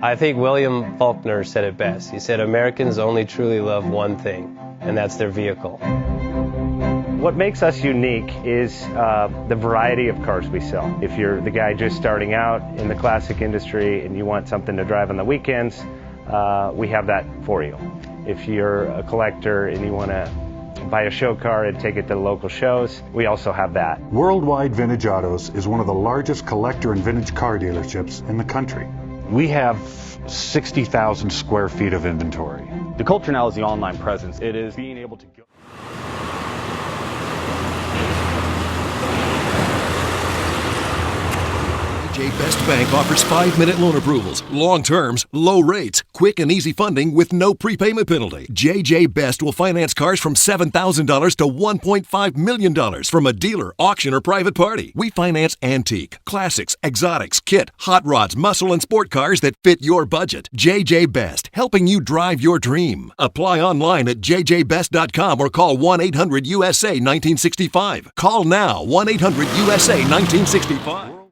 I think William Faulkner said it best. He said, Americans only truly love one thing, and that's their vehicle. What makes us unique is the variety of cars we sell. If you're the guy just starting out in the classic industry and you want something to drive on the weekends, we have that for you. If you're a collector and you want to buy a show car and take it to the local shows, we also have that. Worldwide Vintage Autos is one of the largest collector and vintage car dealerships in the country. We have 60,000 square feet of inventory. The culture now is the online presence. It is being able to go. JJ Best Bank offers 5-minute loan approvals, long terms, low rates, quick and easy funding with no prepayment penalty. JJ Best will finance cars from $7,000 to $1.5 million from a dealer, auction, or private party. We finance antique, classics, exotics, kit, hot rods, muscle, and sport cars that fit your budget. JJ Best, helping you drive your dream. Apply online at jjbest.com or call 1-800-USA-1965. Call now, 1-800-USA-1965.